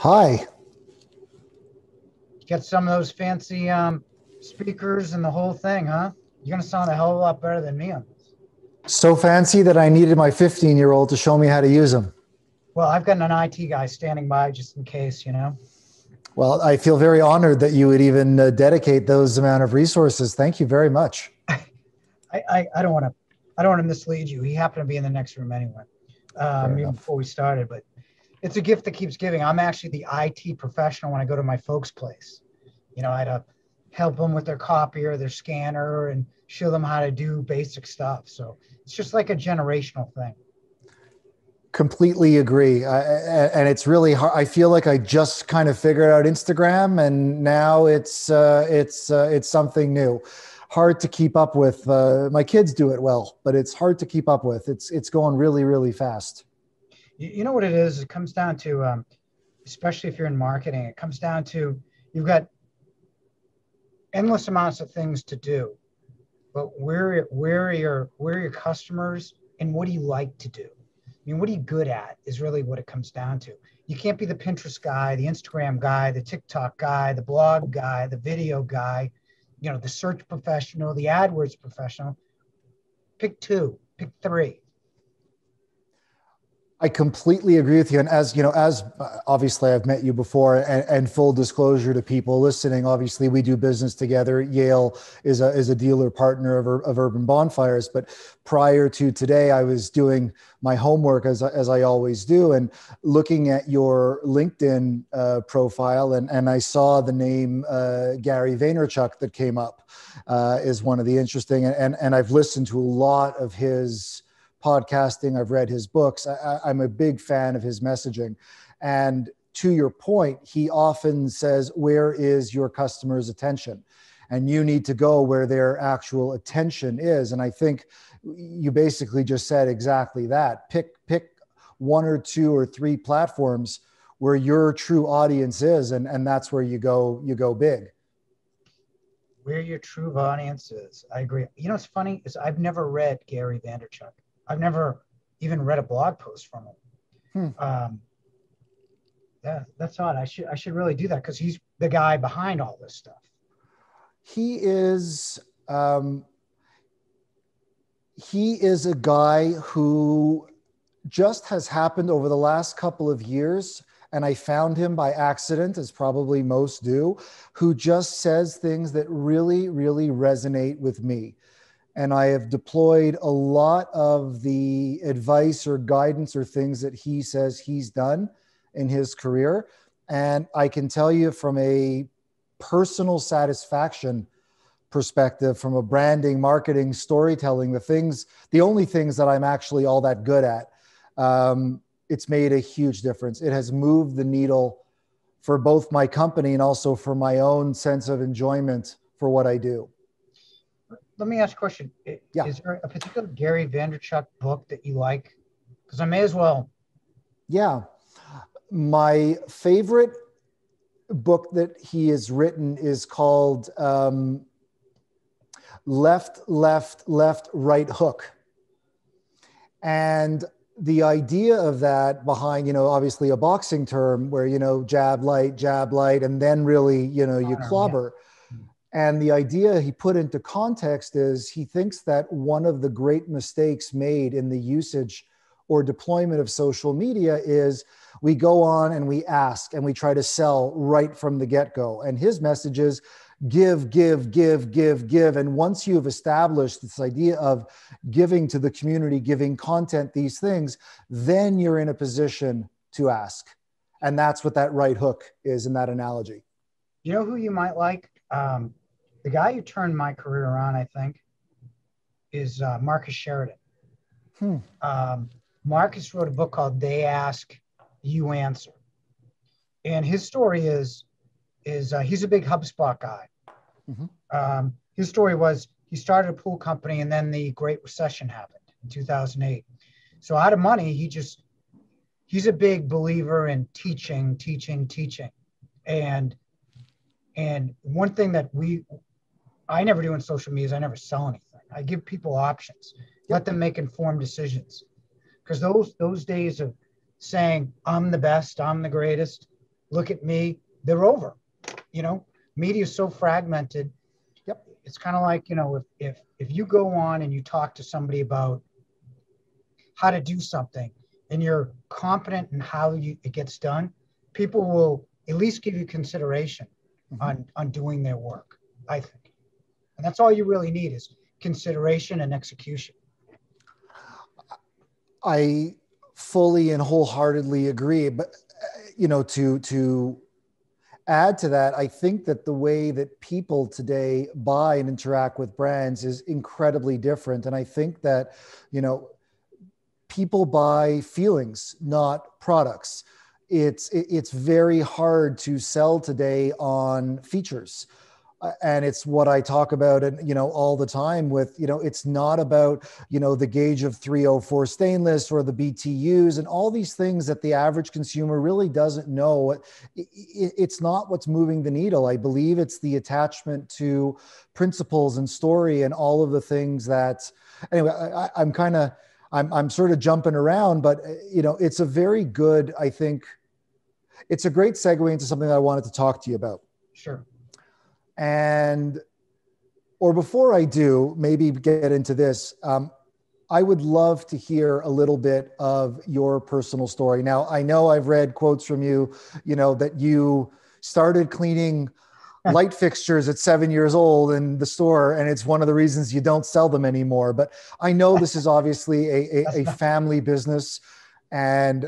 Hi. Get some of those fancy speakers and the whole thing, huh? You're going to sound a hell of a lot better than me on this. So fancy that I needed my 15-year-old to show me how to use them. Well, I've got an IT guy standing by just in case, you know. Well, I feel very honored that you would even dedicate those amount of resources. Thank you very much. I don't want to mislead you. He happened to be in the next room anyway, even before we started. But it's a gift that keeps giving. I'm actually the IT professional when I go to my folks' place. You know, I had to help them with their copier, their scanner, and show them how to do basic stuff. So it's just like a generational thing. Completely agree. And it's really hard. I feel like I just kind of figured out Instagram, and now it's something new. Hard to keep up with. My kids do it well, but it's hard to keep up with. It's going really, really fast. You know what it is? It comes down to, especially if you're in marketing, it comes down to you've got endless amounts of things to do, but where are your customers and what do you like to do? I mean, what are you good at is really what it comes down to. You can't be the Pinterest guy, the Instagram guy, the TikTok guy, the blog guy, the video guy, you know, the search professional, the AdWords professional. Pick two, pick three. I completely agree with you. And as you know, obviously I've met you before, and full disclosure to people listening, obviously we do business together. Yale is a dealer partner of Urban Bonfires. But prior to today, I was doing my homework as I always do, and looking at your LinkedIn profile, and I saw the name Gary Vaynerchuk that came up is one of the interesting, and I've listened to a lot of his podcasting. I've read his books. I'm a big fan of his messaging. And to your point, he often says, where is your customer's attention? And you need to go where their actual attention is. And I think you basically just said exactly that. Pick one or two or three platforms where your true audience is, and that's where you go big. Where your true audience is. I agree. You know what's funny is I've never read Gary Vaynerchuk. I've never even read a blog post from him. Yeah, that's odd. I should really do that because he's the guy behind all this stuff. He is a guy who just has happened over the last couple of years, and I found him by accident, as probably most do, who just says things that really, really resonate with me. And I have deployed a lot of the advice or guidance or things that he says he's done in his career. And I can tell you from a personal satisfaction perspective, from a branding, marketing, storytelling, the only things that I'm actually all that good at, it's made a huge difference. It has moved the needle for both my company and also for my own sense of enjoyment for what I do. Let me ask a question. Yeah. Is there a particular Gary Vaynerchuk book that you like? Because I may as well. Yeah. My favorite book that he has written is called Left, Right Hook. And the idea of that behind, obviously a boxing term where, jab, light, and then really, you clobber. Yeah. And the idea he put into context is he thinks that one of the great mistakes made in the usage or deployment of social media is we go on and we ask and we try to sell right from the get-go. And his message is give. And once you've established this idea of giving to the community, giving content, these things, then you're in a position to ask. And that's what that right hook is in that analogy. You know who you might like? The guy who turned my career around, I think, is Marcus Sheridan. Marcus wrote a book called They Ask, You Answer. And his story is he's a big HubSpot guy. Mm-hmm. His story was he started a pool company and then the Great Recession happened in 2008. So out of money, he's a big believer in teaching. And one thing that I never do in social media is I never sell anything. I give people options, let them make informed decisions. Because those days of saying, I'm the best, I'm the greatest, look at me, they're over. You know, media is so fragmented. Yep. It's kind of like, you know, if you go on and you talk to somebody about how to do something and you're competent in how it gets done, people will at least give you consideration on doing their work, I think. And that's all you really need is consideration and execution. I fully and wholeheartedly agree. But, you know, to add to that, I think that the way that people today buy and interact with brands is incredibly different. And I think that, you know, people buy feelings, not products. It's very hard to sell today on features. And it's what I talk about, and you know, all the time with, you know, it's not about, you know, the gauge of 304 stainless or the BTUs and all these things that the average consumer really doesn't know. It's not what's moving the needle. I believe it's the attachment to principles and story and all of the things that, anyway, I'm sort of jumping around, but you know, it's a very good, I think it's a great segue into something that I wanted to talk to you about. Sure. And, or before I do, maybe get into this, I would love to hear a little bit of your personal story. Now, I know I've read quotes from you, you know, that you started cleaning light fixtures at 7 years old in the store, and it's one of the reasons you don't sell them anymore. But I know this is obviously a family business, and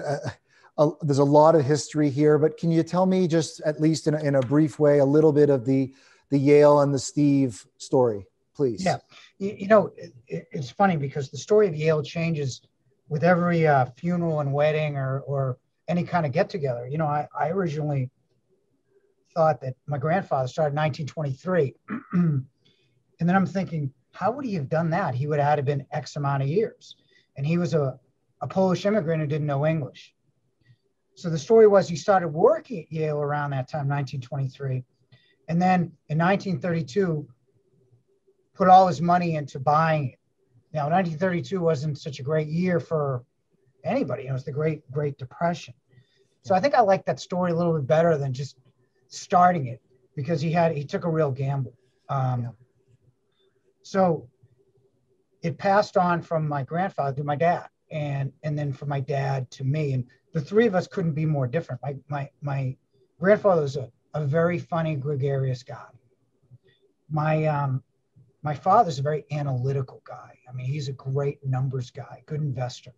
there's a lot of history here. But can you tell me, just at least in a brief way, a little bit of the Yale and the Steve story, please? Yeah, you know, it's funny because the story of Yale changes with every funeral and wedding or any kind of get together. You know, I originally thought that my grandfather started in 1923. And then I'm thinking, how would he have done that? He would have had to been X amount of years. And he was a Polish immigrant who didn't know English. So the story was he started working at Yale around that time, 1923. And then in 1932, put all his money into buying it. Now, 1932 wasn't such a great year for anybody. You know, it was the Great Depression. So I think I like that story a little bit better than just starting it, because he took a real gamble. So it passed on from my grandfather to my dad, and then from my dad to me. And the three of us couldn't be more different. My grandfather was a very funny, gregarious guy. My father's a very analytical guy. I mean, he's a great numbers guy, good investor.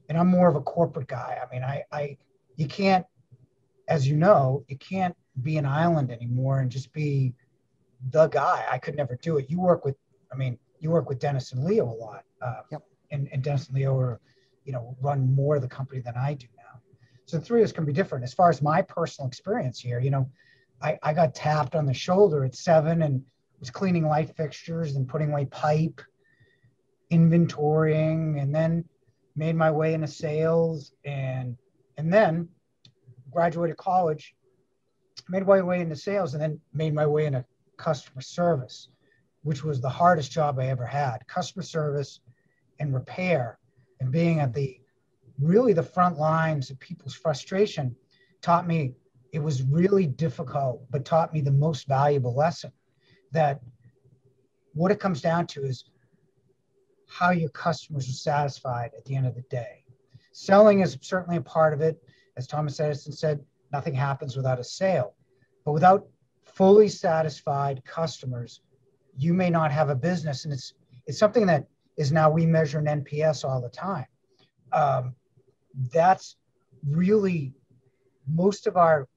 And I'm more of a corporate guy. I mean, you can't, as you know, you can't be an island anymore and just be the guy. I could never do it. You work with Dennis and Leo a lot. Yep. And Dennis and Leo are, you know, run more of the company than I do now. So the three of us can be different. As far as my personal experience here, you know, I got tapped on the shoulder at 7 and was cleaning light fixtures and putting away pipe, inventorying, and then made my way into sales, and then graduated college, made my way into sales, and then made my way into customer service, which was the hardest job I ever had. Customer service and repair, and being at the front lines of people's frustration taught me it was really difficult, but taught me the most valuable lesson, that what it comes down to is how your customers are satisfied at the end of the day. Selling is certainly a part of it. As Thomas Edison said, nothing happens without a sale. But without fully satisfied customers, you may not have a business. And it's something that is now, we measure in NPS all the time. That's really, most of our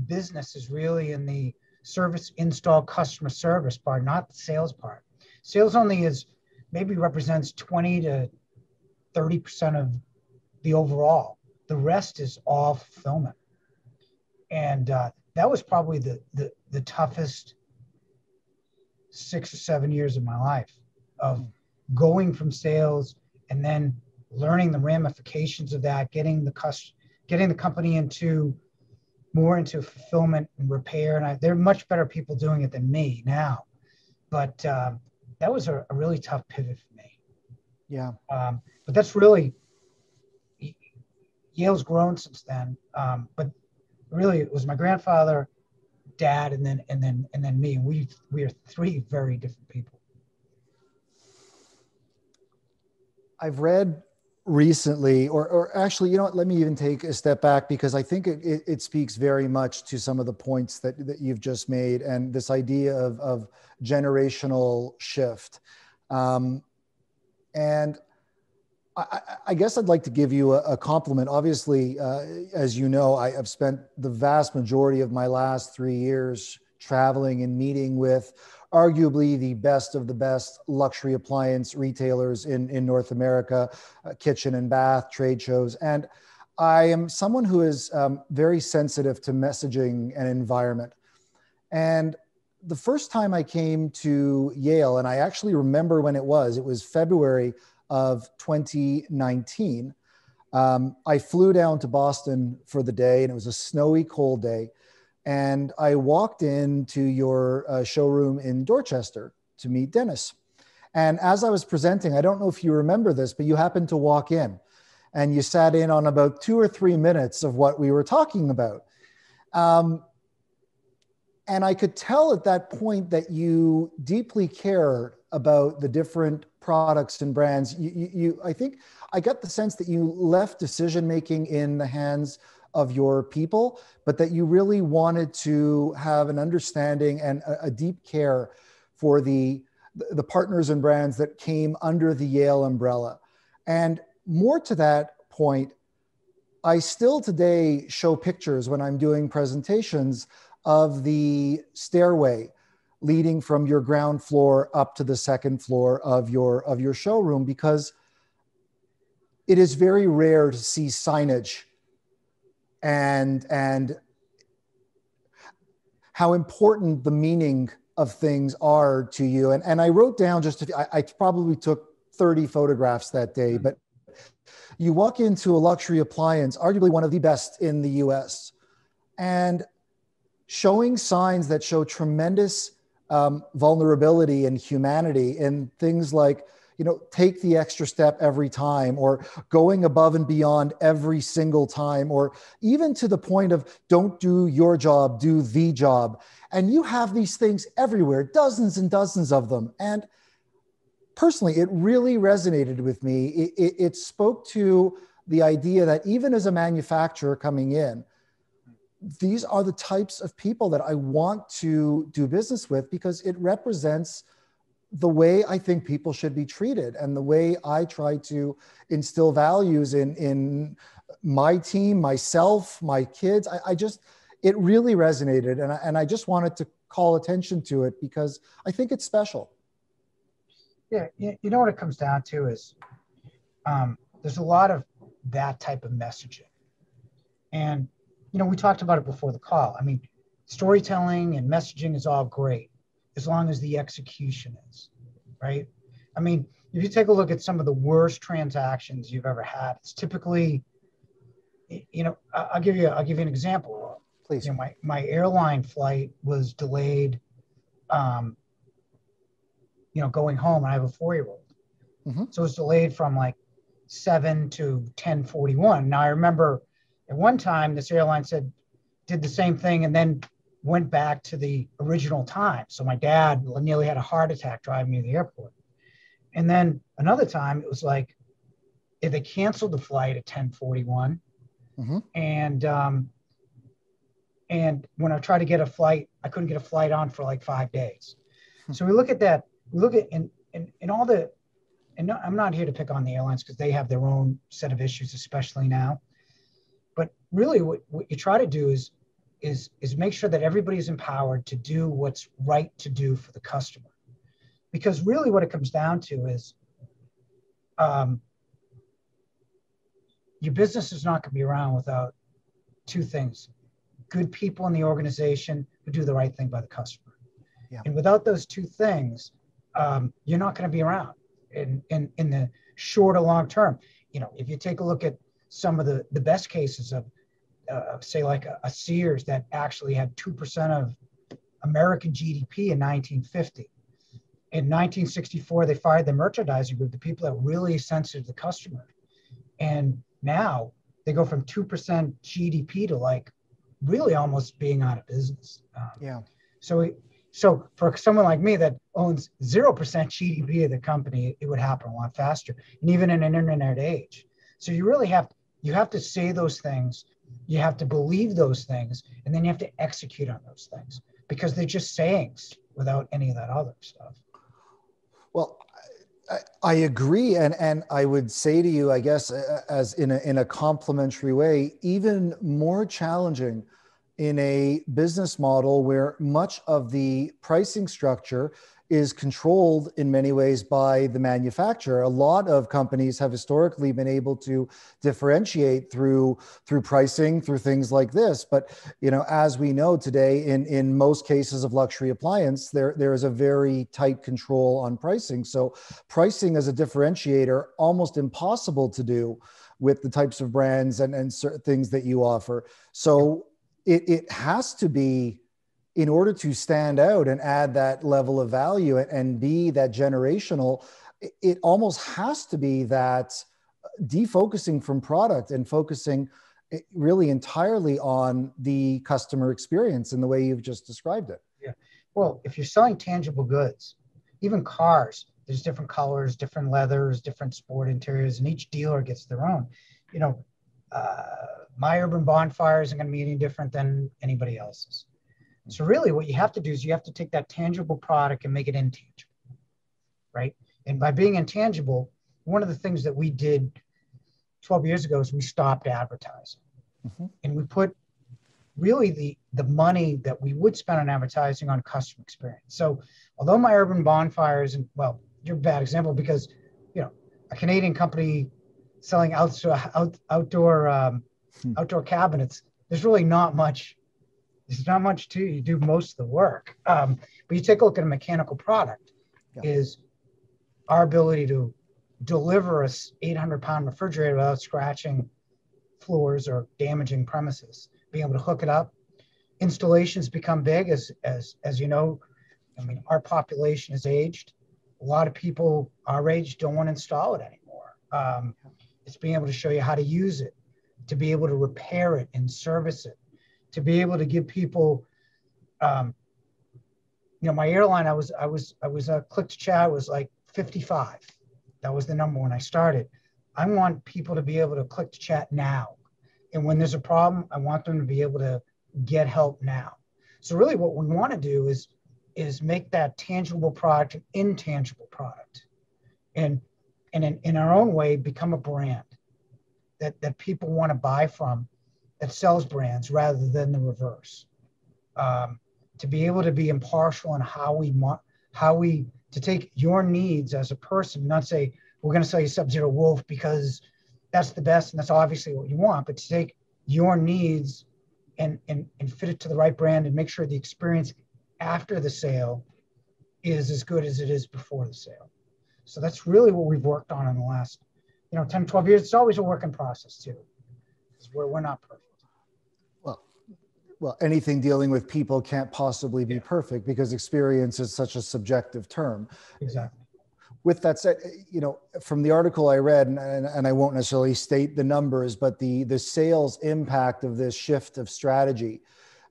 business is really in the service, install, customer service part, not the sales part. Sales only maybe represents 20 to 30% of the overall. The rest is all fulfillment. And that was probably the toughest 6 or 7 years of my life, of going from sales and then learning the ramifications of that, getting the company more into fulfillment and repair. And there are much better people doing it than me now. But that was a really tough pivot for me. Yeah. But that's really, Yale's grown since then. But really it was my grandfather, dad, and then me. We are three very different people. I've read recently, or actually, you know what, let me even take a step back, because I think it speaks very much to some of the points that you've just made, and this idea of generational shift. And I guess I'd like to give you a compliment. Obviously, as you know, I have spent the vast majority of my last 3 years traveling and meeting with arguably the best of the best luxury appliance retailers in North America, kitchen and bath, trade shows. And I am someone who is very sensitive to messaging and environment. And the first time I came to Yale, and I actually remember when it was February of 2019. I flew down to Boston for the day, and it was a snowy, cold day. And I walked into your showroom in Dorchester to meet Dennis. And as I was presenting, I don't know if you remember this, but you happened to walk in and you sat in on about 2 or 3 minutes of what we were talking about. And I could tell at that point that you deeply care about the different products and brands. I think I got the sense that you left decision-making in the hands of your people, but that you really wanted to have an understanding and a deep care for the partners and brands that came under the Yale umbrella. And more to that point, I still today show pictures when I'm doing presentations of the stairway leading from your ground floor up to the second floor of your showroom, because it is very rare to see signage and how important the meaning of things are to you. And I wrote down I probably took 30 photographs that day, but you walk into a luxury appliance, arguably one of the best in the US, and showing signs that show tremendous vulnerability and humanity in things like, take the extra step every time, or going above and beyond every single time, or even to the point of don't do your job, do the job. And you have these things everywhere, dozens and dozens of them. And personally, it really resonated with me. It spoke to the idea that even as a manufacturer coming in, these are the types of people that I want to do business with, because it represents the way I think people should be treated and the way I try to instill values in my team, myself, my kids. It really resonated. And I just wanted to call attention to it because I think it's special. Yeah. You know what it comes down to is there's a lot of that type of messaging. And, we talked about it before the call. I mean, storytelling and messaging is all great as long as the execution is, right? I mean, if you take a look at some of the worst transactions you've ever had, it's typically, I'll give you an example. Please. My airline flight was delayed, going home. I have a 4-year-old. Mm-hmm. So it was delayed from like 7 to 10:41. Now I remember at one time this airline did the same thing and then went back to the original time. So my dad nearly had a heart attack driving me to the airport. And then another time it was like, if they canceled the flight at 10:41, mm-hmm. And when I tried to get a flight, I couldn't get a flight on for like 5 days. So we look at that, and all the, and I'm not here to pick on the airlines because they have their own set of issues, especially now. But really what you try to do is make sure that everybody is empowered to do what's right to do for the customer. Because really what it comes down to is your business is not going to be around without two things: good people in the organization who do the right thing by the customer. Yeah. And without those two things, you're not going to be around in the short or long term. If you take a look at some of the best cases of say like a Sears that actually had 2% of American GDP in 1950. In 1964, they fired the merchandising group, the people that really sensitive to the customer. And now they go from 2% GDP to like really almost being out of business. Yeah. So for someone like me that owns 0% GDP of the company, it would happen a lot faster, and even in an internet age. So you have to say those things, you have to believe those things, and then you have to execute on those things, because they're just sayings without any of that other stuff. Well, I agree, and I would say to you, I guess, as in a complimentary way, even more challenging in a business model where much of the pricing structure is controlled in many ways by the manufacturer. A lot of companies have historically been able to differentiate through pricing, through things like this. But as we know today, in most cases of luxury appliance, there is a very tight control on pricing. So pricing as a differentiator, almost impossible to do with the types of brands and certain things that you offer. So it has to be, in order to stand out and add that level of value and be that generational, it almost has to be that defocusing from product and focusing really entirely on the customer experience in the way you've just described it. Yeah. Well, if you're selling tangible goods, even cars, there's different colors, different leathers, different sport interiors, and each dealer gets their own. My urban bonfire isn't going to be any different than anybody else's. So really what you have to do is you have to take that tangible product and make it intangible, right? And by being intangible, one of the things that we did 12 years ago is we stopped advertising. Mm-hmm. And we put really the money that we would spend on advertising on customer experience. So although my urban bonfires, and well, you're a bad example because, a Canadian company selling outdoor cabinets, there's really not much. There's not much to you do most of the work. But you take a look at a mechanical product, is our ability to deliver a 800-pound refrigerator without scratching floors or damaging premises, being able to hook it up. Installations become big as you know. I mean, our population is aged. A lot of people our age don't want to install it anymore. It's being able to show you how to use it, to be able to repair it and service it, to be able to give people, my airline, I was click to chat was like 55. That was the number when I started. I want people to be able to click to chat now. And when there's a problem, I want them to be able to get help now. So really what we want to do is make that tangible product an intangible product. And in our own way, become a brand that people want to buy from, that sells brands rather than the reverse. To be able to be impartial in how we to take your needs as a person, not say, we're going to sell you Sub-Zero Wolf because that's the best and that's obviously what you want, but to take your needs and fit it to the right brand and make sure the experience after the sale is as good as it is before the sale. So that's really what we've worked on in the last 10, 12 years. It's always a work in process too, because we're not perfect. Well, anything dealing with people can't possibly be perfect because experience is such a subjective term. Exactly. With that said, from the article I read, and I won't necessarily state the numbers, but the sales impact of this shift of strategy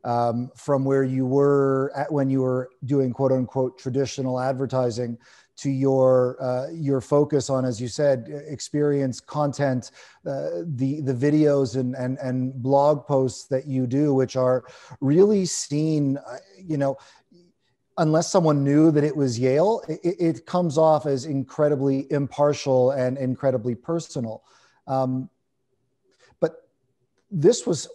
from where you were at when you were doing quote unquote traditional advertising to your focus on, as you said, experience content, the videos and blog posts that you do, which are really seen, unless someone knew that it was Yale, it comes off as incredibly impartial and incredibly personal. But this was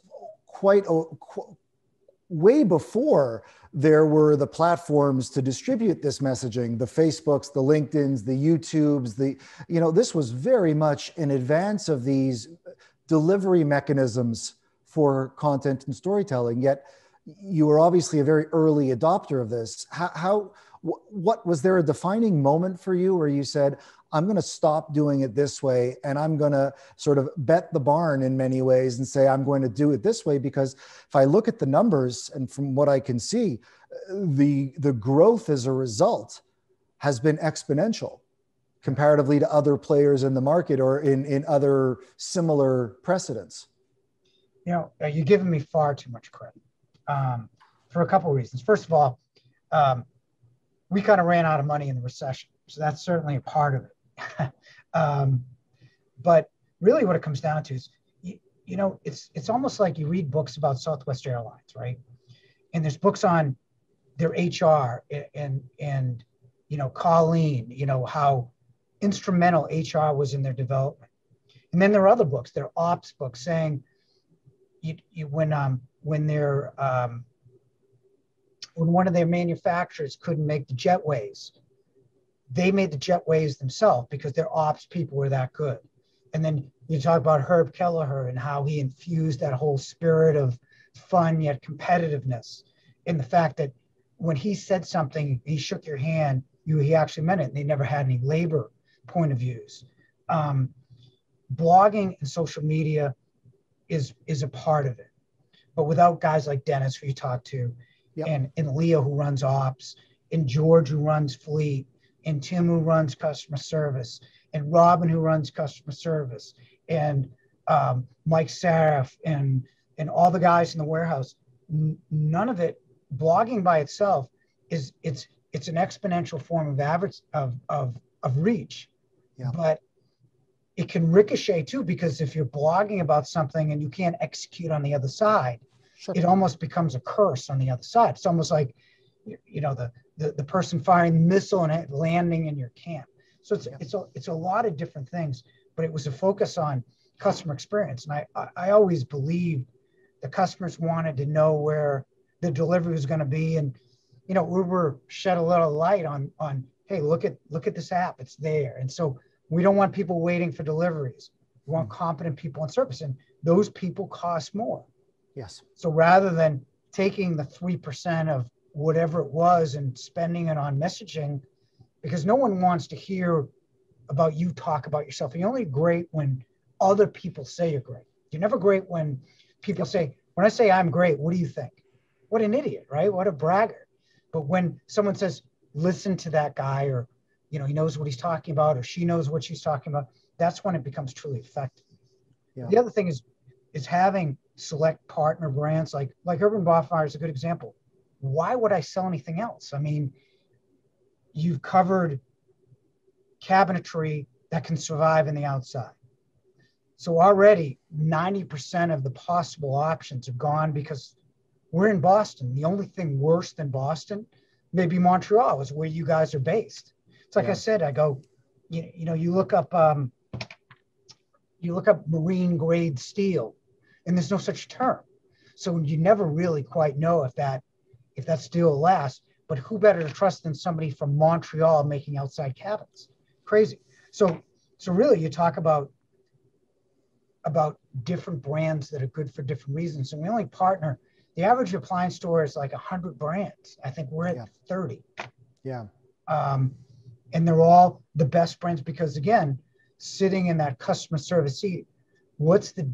way before there were the platforms to distribute this messaging, the Facebooks, the LinkedIns, the YouTubes, this was very much in advance of these delivery mechanisms for content and storytelling. Yet you were obviously a very early adopter of this. What was there a defining moment for you where you said, I'm going to stop doing it this way and I'm going to sort of bet the barn in many ways and say, I'm going to do it this way? Because if I look at the numbers and from what I can see, the growth as a result has been exponential comparatively to other players in the market or in other similar precedents. You're giving me far too much credit for a couple of reasons. First of all, we kind of ran out of money in the recession, so that's certainly a part of it. But really, what it comes down to is, it's almost like you read books about Southwest Airlines, right? And there's books on their HR and Colleen, how instrumental HR was in their development. And then there are other books, there are ops books saying when one of their manufacturers couldn't make the jetways, they made the jetways themselves because their ops people were that good. And then you talk about Herb Kelleher and how he infused that whole spirit of fun yet competitiveness, in the fact that when he said something, he shook your hand, he actually meant it, and they never had any labor point of views. Blogging and social media is a part of it. But without guys like Dennis, who you talk to, yep, and Leo, who runs ops, and George, who runs fleet, and Tim, who runs customer service, and Robin, who runs customer service, and Mike Saraf, and all the guys in the warehouse, none of it, blogging by itself it's an exponential form of average of reach. Yeah. But it can ricochet too, because if you're blogging about something and you can't execute on the other side, sure, it almost becomes a curse on the other side. It's almost like, the person firing the missile and it landing in your camp. So it's a lot of different things, but it was a focus on customer experience. And I always believed the customers wanted to know where the delivery was going to be. And, Uber shed a little light on, hey, look at this app, it's there. And so we don't want people waiting for deliveries. We want competent people in service, and those people cost more. Yes. So rather than taking the 3% of whatever it was and spending it on messaging, because no one wants to hear about you talk about yourself. You're only great when other people say you're great. You're never great when people say, when I say I'm great, what do you think? What an idiot, right? What a braggart. But when someone says, listen to that guy, or, he knows what he's talking about, or she knows what she's talking about, that's when it becomes truly effective. Yeah. The other thing is having select partner brands like Urban Bonfire is a good example. Why would I sell anything else? I mean, you've covered cabinetry that can survive in the outside. So already 90% of the possible options are gone because we're in Boston. The only thing worse than Boston, maybe Montreal, is where you guys are based. It's like, yeah, I said, I go, you look up marine grade steel, and there's no such term. So you never really quite know if that steel lasts. But who better to trust than somebody from Montreal making outside cabins? Crazy. So really, you talk about different brands that are good for different reasons. And we only partner. The average appliance store is like 100 brands. I think we're at 30. Yeah. And they're all the best brands because, again, sitting in that customer service seat, what's the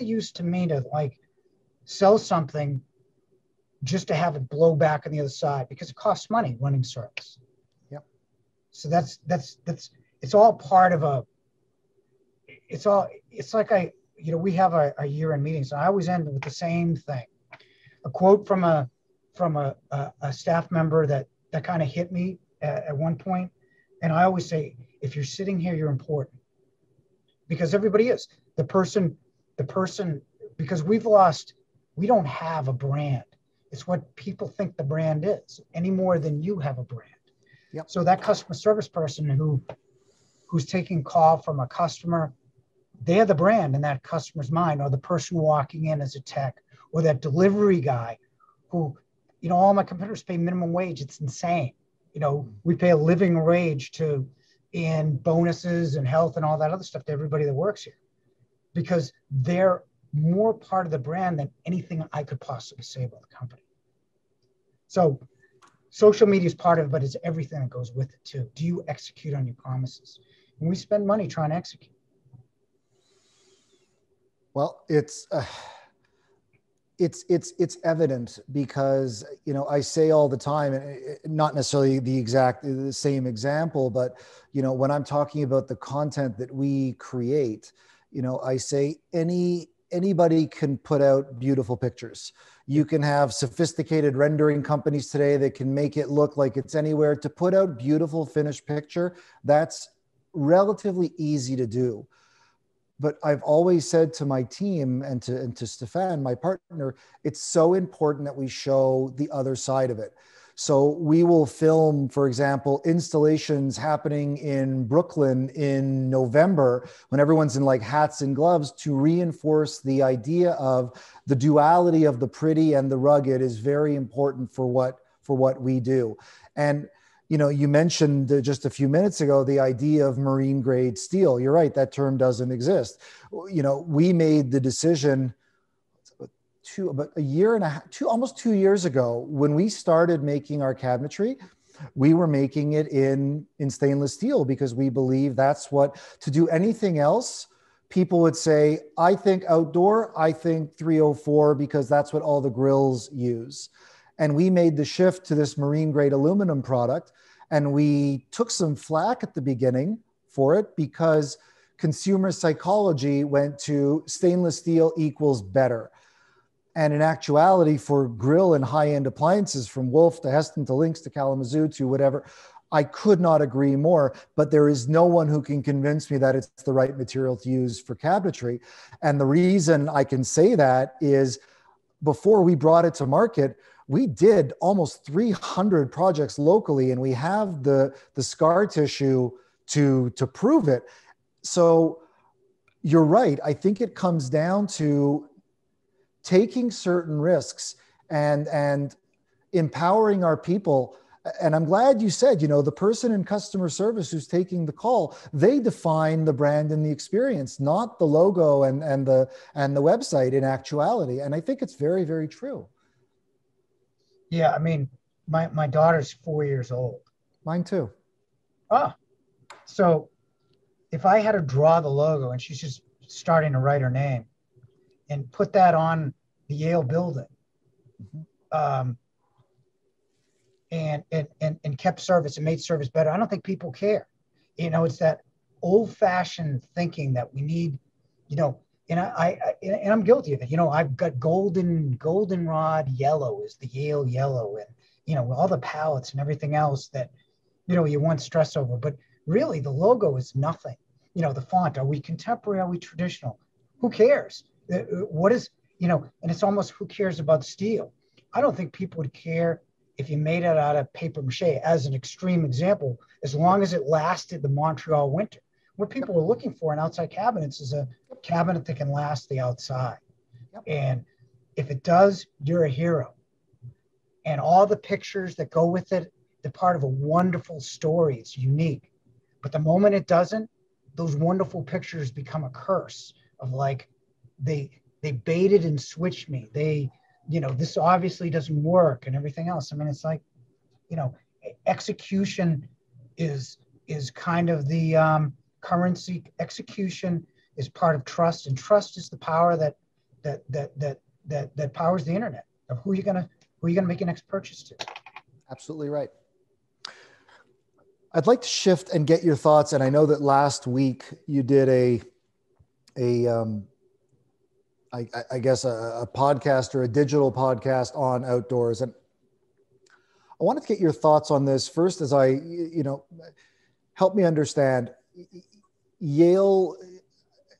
use to me to sell something just to have it blow back on the other side, because it costs money running service. Yep. So that's it's all part of it's like we have our year-end meetings, and I always end with the same thing. A quote from a staff member that kind of hit me at one point. And I always say, if you're sitting here, you're important, because everybody is. The person, because we don't have a brand. It's what people think the brand is, any more than you have a brand. Yep. So that customer service person who's taking call from a customer, they're the brand in that customer's mind, or the person walking in as a tech, or that delivery guy who, all my competitors pay minimum wage. It's insane. We pay a living wage in bonuses and health and all that other stuff to everybody that works here, because they're more part of the brand than anything I could possibly say about the company. So social media is part of it, but it's everything that goes with it too. Do you execute on your promises? And we spend money trying to execute. Well, it's evident because, I say all the time, and not necessarily the same example, but, when I'm talking about the content that we create, I say any anybody can put out beautiful pictures. You can have sophisticated rendering companies today that can make it look like it's anywhere. To put out beautiful finished picture, that's relatively easy to do. But I've always said to my team and to Stefan, my partner, it's so important that we show the other side of it. So we will film, for example, installations happening in Brooklyn in November when everyone's in like hats and gloves, to reinforce the idea of the duality of the pretty and the rugged is very important for what we do. And you know, you mentioned just a few minutes ago the idea of marine grade steel. You're right, that term doesn't exist. You know, we made the decision about a year and a half, almost 2 years ago, when we started making our cabinetry, we were making it in stainless steel because we believe that's what, to do anything else, people would say, I think outdoor, I think 304, because that's what all the grills use. And we made the shift to this marine grade aluminum product. And we took some flack at the beginning for it because consumer psychology went to stainless steel equals better. And in actuality, for grill and high-end appliances, from Wolf to Heston to Lynx to Kalamazoo to whatever, I could not agree more, but there is no one who can convince me that it's the right material to use for cabinetry. And the reason I can say that is before we brought it to market, we did almost 300 projects locally, and we have the scar tissue to prove it. So you're right. I think it comes down to taking certain risks and empowering our people. And I'm glad you said, you know, the person in customer service who's taking the call, they define the brand and the experience, not the logo and the website in actuality. And I think it's very, very true. Yeah, I mean, my daughter's 4 years old. Mine too. Ah, so if I had to draw the logo and she's just starting to write her name and put that on the Yale building, and kept service and made service better, I don't think people care. You know, it's that old-fashioned thinking that we need, you know, and I'm guilty of it. You know, I've got goldenrod yellow is the Yale yellow, and you know, all the palettes and everything else that, you know, you want stress over. But really, the logo is nothing. You know, the font. Are we contemporary? Are we traditional? Who cares? What is, you know? And it's almost, who cares about steel? I don't think people would care if you made it out of paper mache, as an extreme example, as long as it lasted the Montreal winter. What people are looking for in outside cabinets is a cabinet that can last the outside. Yep. And if it does, you're a hero. And all the pictures that go with it, they're part of a wonderful story. It's unique. But the moment it doesn't, those wonderful pictures become a curse of like, they baited and switched me. They, you know, this obviously doesn't work and everything else. I mean, it's like, you know, execution is kind of the currency. Execution is part of trust, and trust is the power that powers the internet. Of who you're gonna make your next purchase to. Absolutely right. I'd like to shift and get your thoughts. And I know that last week you did I guess a podcast or a digital podcast on outdoors. And I wanted to get your thoughts on this first, as help me understand. Yale,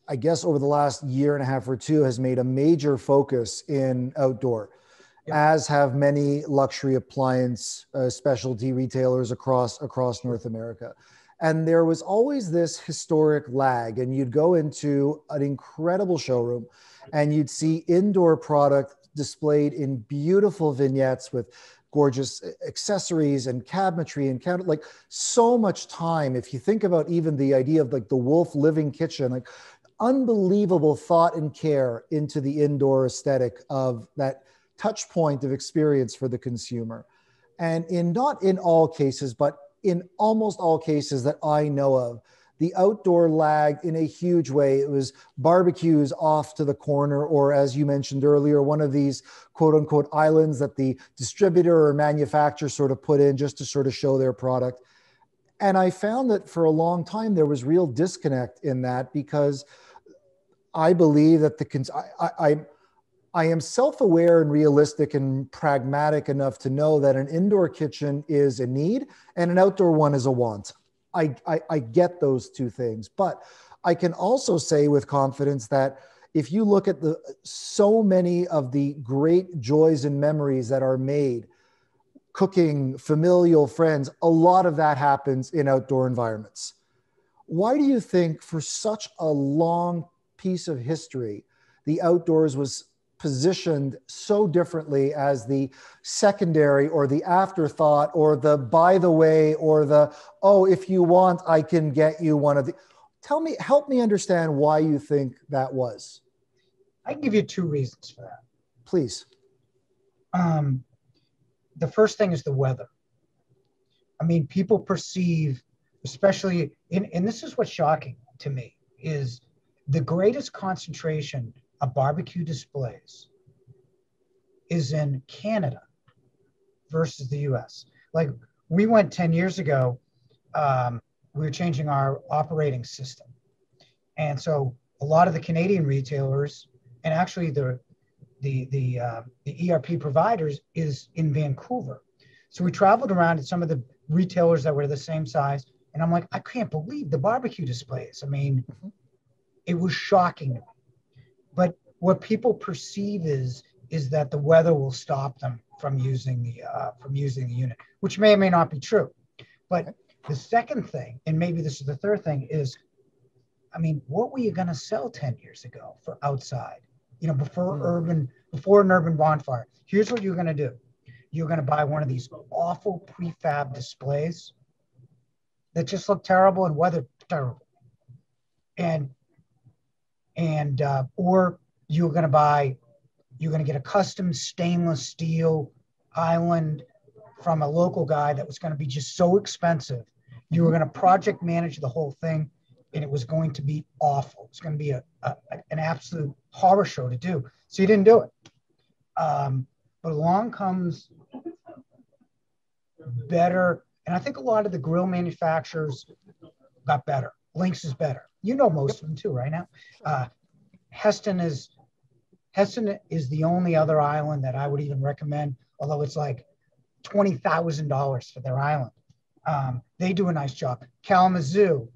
I guess over the last year and a half or two, has made a major focus in outdoor, as have many luxury appliance specialty retailers across North America. And there was always this historic lag, and you'd go into an incredible showroom and you'd see indoor product displayed in beautiful vignettes with gorgeous accessories and cabinetry and counter, like so much time. If you think about even the idea of like the Wolf living kitchen, like unbelievable thought and care into the indoor aesthetic of that touch point of experience for the consumer. And not in all cases, but in almost all cases that I know of, the outdoor lagged in a huge way. It was barbecues off to the corner, or as you mentioned earlier, one of these quote unquote islands that the distributor or manufacturer sort of put in just to sort of show their product. And I found that for a long time, there was real disconnect in that, because I believe that I am self-aware and realistic and pragmatic enough to know that an indoor kitchen is a need and an outdoor one is a want. I get those two things, but I can also say with confidence that if you look at so many of the great joys and memories that are made, cooking, familial, friends, a lot of that happens in outdoor environments. Why do you think for such a long piece of history, the outdoors was positioned so differently as the secondary or the afterthought or the by the way or the, oh, if you want, I can get you one of the, help me understand why you think that was. I can give you two reasons for that. Please. The first thing is the weather. I mean, people perceive, especially, and this is what's shocking to me, is the greatest concentration of barbecue displays is in Canada versus the US. Like, we went 10 years ago, we were changing our operating system. And so a lot of the Canadian retailers, and actually the ERP providers is in Vancouver. So we traveled around at some of the retailers that were the same size. And I'm like, I can't believe the barbecue displays. I mean, it was shocking to me. But what people perceive is that the weather will stop them from using the unit, which may or may not be true. But the second thing, and maybe this is the third thing, is, I mean, what were you going to sell 10 years ago for outside? You know, before an urban bonfire. Here's what you're going to do. You're going to buy one of these awful prefab displays that just look terrible and weather terrible. Or you're going to get a custom stainless steel island from a local guy that was going to be just so expensive. You were going to project manage the whole thing, and it was going to be awful. It's going to be an absolute horror show to do. So you didn't do it. But along comes better, and I think a lot of the grill manufacturers got better. Lynx is better. You know most of them too, right now. Heston is the only other island that I would even recommend, although it's like $20,000 for their island. They do a nice job. Kalamazoo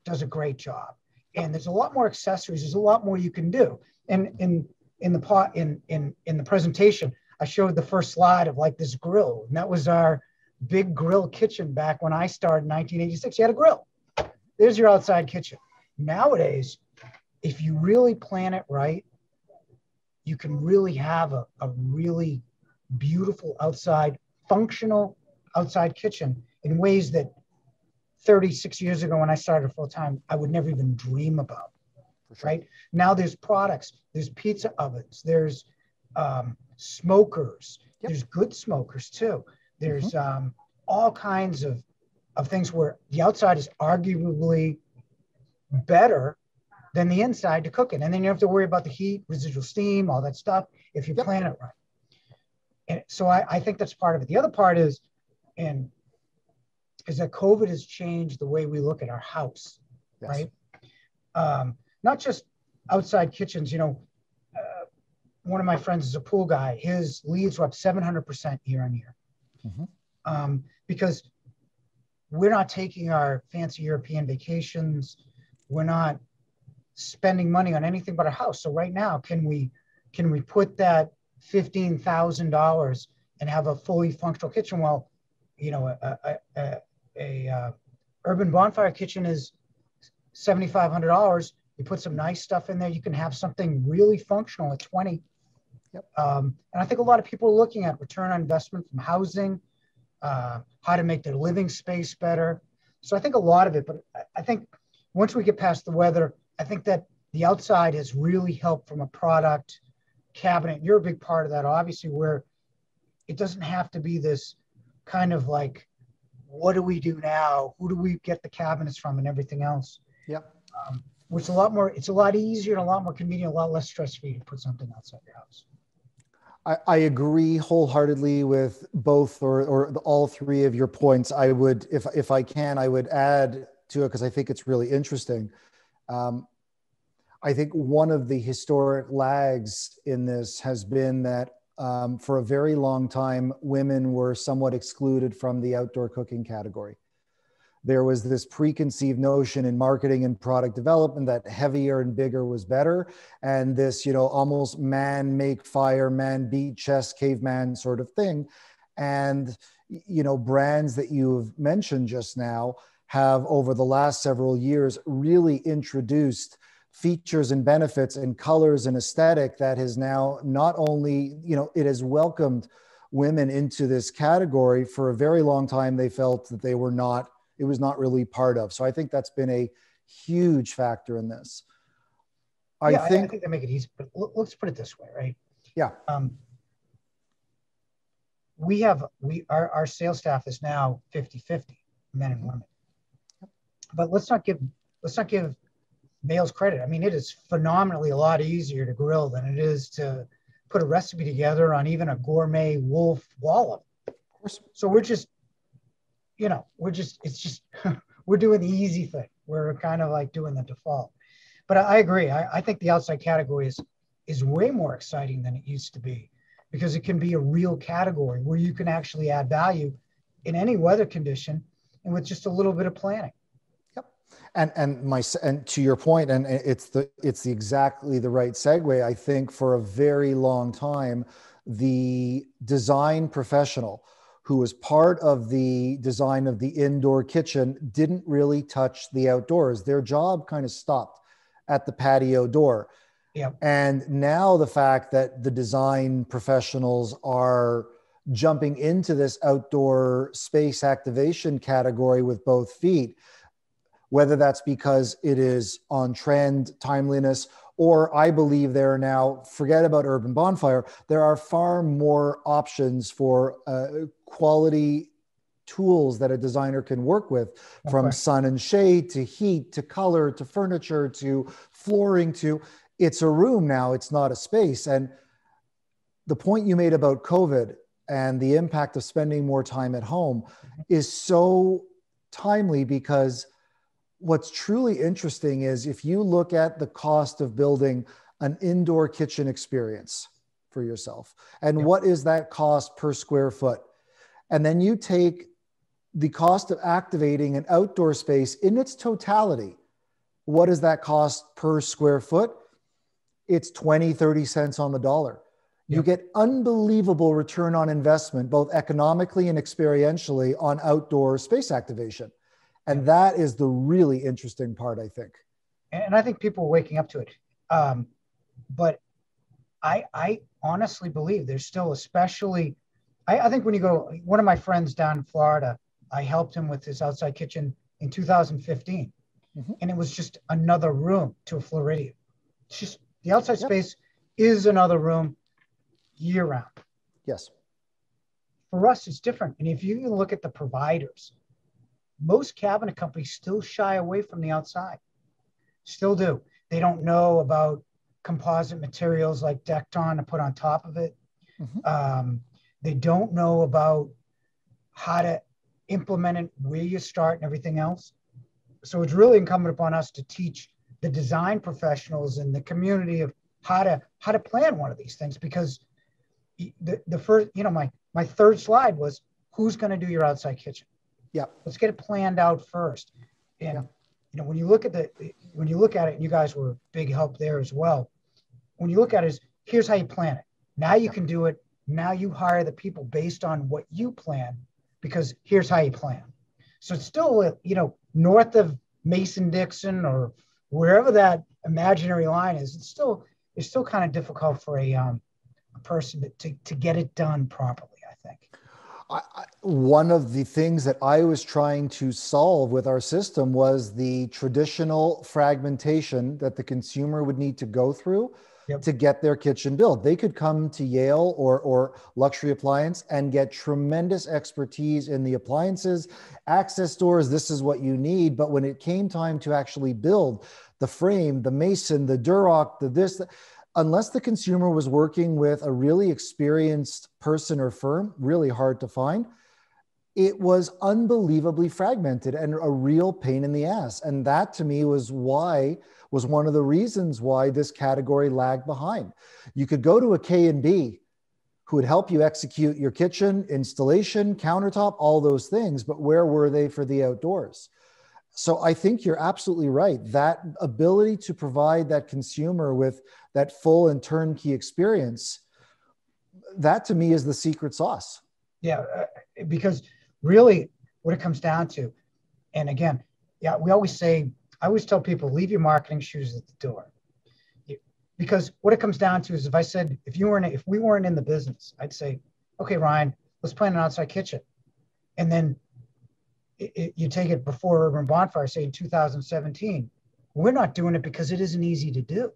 does a great job, and there's a lot more accessories. There's a lot more you can do. And in the presentation, I showed the first slide of like this grill, and that was our big grill kitchen back when I started in 1986. You had a grill. There's your outside kitchen. Nowadays, if you really plan it right, you can really have a really beautiful outside, functional outside kitchen in ways that 36 years ago when I started full time, I would never even dream about. Sure. Right? Now there's products, there's pizza ovens, there's smokers, there's good smokers too. There's all kinds of things where the outside is arguably better than the inside to cook it. And then you don't have to worry about the heat, residual steam, all that stuff, if you plan it right. And so I think that's part of it. The other part is that COVID has changed the way we look at our house, right? Not just outside kitchens. You know, one of my friends is a pool guy. His leads were up 700% year on year. Because we're not taking our fancy European vacations. We're not spending money on anything but our house. So right now, can we put that $15,000 and have a fully functional kitchen? Well, you know, a urban bonfire kitchen is $7,500. You put some nice stuff in there, you can have something really functional at 20. And I think a lot of people are looking at return on investment from housing, how to make their living space better. So I think a lot of it, but I think once we get past the weather, I think that the outside has really helped from a product cabinet. You're a big part of that, obviously, where it doesn't have to be this kind of like, what do we do now? Who do we get the cabinets from and everything else? Which it's a lot easier and a lot more convenient, a lot less stress for you to put something outside your house. I agree wholeheartedly with both or all three of your points. I would, if I can, I would add to it because I think it's really interesting. I think one of the historic lags in this has been that for a very long time, women were somewhat excluded from the outdoor cooking category. There was this preconceived notion in marketing and product development that heavier and bigger was better. And this, almost man make fire, man beat chest, caveman sort of thing. And, brands that you've mentioned just now have over the last several years really introduced features and benefits and colors and aesthetic that has now not only, it has welcomed women into this category. For a very long time, they felt that it was not really part of. So I think that's been a huge factor in this. I think they make it easy, but let's put it this way, right? Yeah. Our sales staff is now 50-50, men and women. But let's not give males credit. I mean, it is phenomenally a lot easier to grill than it is to put a recipe together on even a gourmet wolf wallop. Of course. So we're doing the easy thing. We're kind of like doing the default. But I agree. I think the outside category is way more exciting than it used to be, because it can be a real category where you can actually add value in any weather condition and with just a little bit of planning. Yep. And to your point, and it's exactly the right segue. I think for a very long time, the design professional who was part of the design of the indoor kitchen didn't really touch the outdoors. Their job kind of stopped at the patio door. Yep. And now the fact that the design professionals are jumping into this outdoor space activation category with both feet, whether that's because it is on trend, timeliness, or I believe there are now, forget about Urban Bonfire, there are far more options for quality tools that a designer can work with, from sun and shade to heat to color to furniture to flooring to, it's a room now, it's not a space. And the point you made about COVID and the impact of spending more time at home is so timely, because what's truly interesting is if you look at the cost of building an indoor kitchen experience for yourself, and what is that cost per square foot? And then you take the cost of activating an outdoor space in its totality. What is that cost per square foot? It's 20, 30 cents on the dollar. You get unbelievable return on investment, both economically and experientially, on outdoor space activation. And that is the really interesting part, I think. And I think people are waking up to it. But I honestly believe there's still, especially, I think when you go, one of my friends down in Florida, I helped him with his outside kitchen in 2015. And it was just another room to a Floridian. It's just, the outside space is another room year round. Yes. For us, it's different. And if you look at the providers, most cabinet companies still shy away from the outside. Still do. They don't know about composite materials like Decton to put on top of it. They don't know about how to implement it, where you start and everything else. So it's really incumbent upon us to teach the design professionals in the community of how to plan one of these things, because the first, my third slide was, who's going to do your outside kitchen? Yeah. Let's get it planned out first. And when you look at it, and you guys were a big help there as well. When you look at it, here's how you plan it. Now you can do it. Now you hire the people based on what you plan, because here's how you plan. So it's still, north of Mason-Dixon or wherever that imaginary line is, it's still kind of difficult for a person to get it done properly, I think. One of the things that I was trying to solve with our system was the traditional fragmentation that the consumer would need to go through to get their kitchen built. They could come to Yale or Luxury Appliance and get tremendous expertise in the appliances, access doors, this is what you need. But when it came time to actually build the frame, the mason, the Duroc, unless the consumer was working with a really experienced person or firm, really hard to find, it was unbelievably fragmented and a real pain in the ass. And that to me was one of the reasons why this category lagged behind. You could go to a K&B who would help you execute your kitchen, installation, countertop, all those things, but where were they for the outdoors? So I think you're absolutely right. That ability to provide that consumer with that full and turnkey experience, that to me is the secret sauce. Yeah, because really what it comes down to, and again, yeah, I always tell people, leave your marketing shoes at the door. Because what it comes down to is if we weren't in the business, I'd say, okay, Ryan, let's plan an outside kitchen. And then you take it before Urban Bonfire, say in 2017, we're not doing it because it isn't easy to do,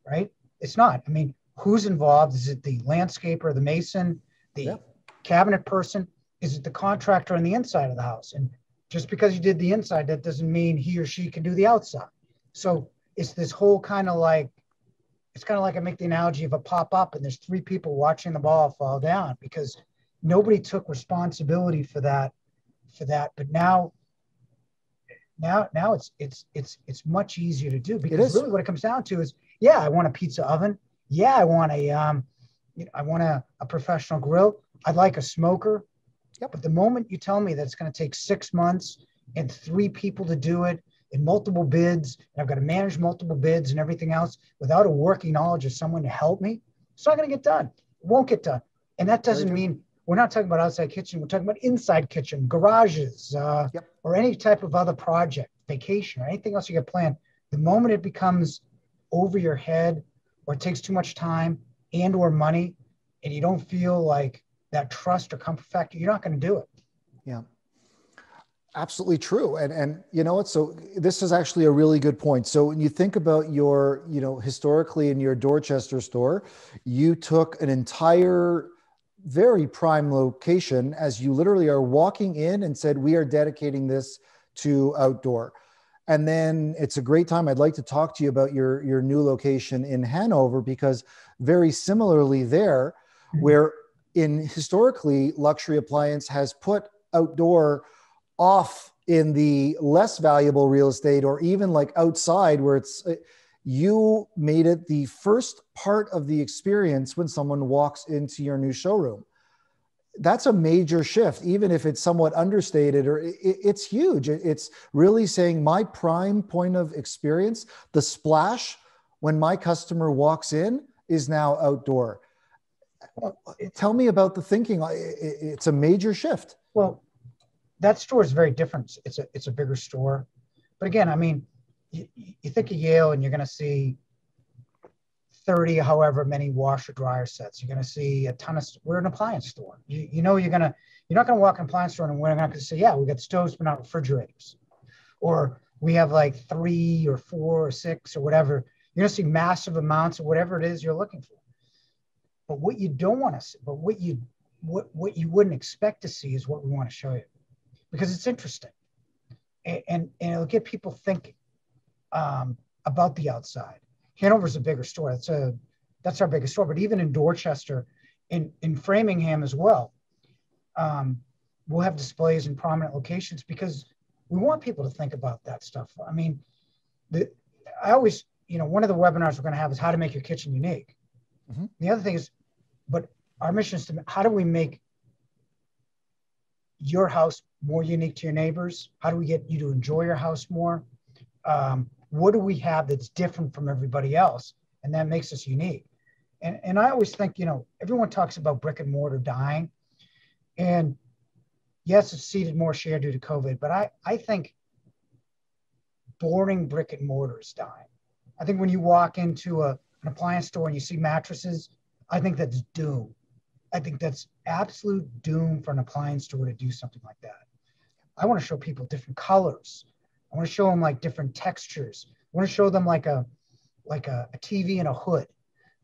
right? It's not. I mean, who's involved? Is it the landscaper, the mason, the cabinet person? Is it the contractor on the inside of the house? And just because you did the inside, that doesn't mean he or she can do the outside. So it's this whole kind of like I make the analogy of a pop-up and there's 3 people watching the ball fall down because nobody took responsibility for that. But now it's much easier to do because really what it comes down to is, yeah, I want a pizza oven. Yeah, I want a professional grill. I'd like a smoker. Yep. But the moment you tell me that it's going to take 6 months and 3 people to do it in multiple bids, and I've got to manage multiple bids and everything else without a working knowledge of someone to help me, it's not going to get done. It won't get done. And that doesn't mean we're not talking about outside kitchen. We're talking about inside kitchen, garages, or any type of other project, vacation, or anything else you get planned. The moment it becomes over your head or it takes too much time and or money, and you don't feel like that trust or comfort factor, you're not going to do it. Yeah, absolutely true. And you know what? So this is actually a really good point. So when you think about your, historically in your Dorchester store, you took an entire very prime location as you literally are walking in and said, we are dedicating this to outdoor. And then it's a great time. I'd like to talk to you about your new location in Hanover, because very similarly there, where historically luxury appliance has put outdoor off in the less valuable real estate, or even like outside where you made it the first part of the experience when someone walks into your new showroom. That's a major shift, even if it's somewhat understated, or it's huge. It's really saying my prime point of experience, the splash when my customer walks in, is now outdoor. Tell me about the thinking. It's a major shift. Well, that store is very different. It's a bigger store. But again, I mean, you think of Yale and you're going to see 30, however many washer dryer sets. You're going to see a ton of, we're an appliance store. You're not going to walk in an appliance store and we're not going to say, yeah, we got stoves, but not refrigerators. Or we have like 3 or 4 or 6 or whatever. You're going to see massive amounts of whatever it is you're looking for. But what you don't want to see, but what you wouldn't expect to see is what we want to show you, because it's interesting. And it'll get people thinking about the outside. Hanover's a bigger store. That's our biggest store. But even in Dorchester, in Framingham as well, we'll have displays in prominent locations because we want people to think about that stuff. I mean, I always, one of the webinars we're going to have is how to make your kitchen unique. Mm-hmm. The other thing is, but our mission is how do we make your house more unique to your neighbors? How do we get you to enjoy your house more? What do we have that's different from everybody else? And that makes us unique. And I always think, everyone talks about brick and mortar dying. And yes, it's ceded more share due to COVID, but I think boring brick and mortar is dying. I think when you walk into an appliance store and you see mattresses, I think that's doom. I think that's absolute doom for an appliance store to do something like that. I want to show people different colors. I want to show them like different textures. I want to show them like a TV in a hood,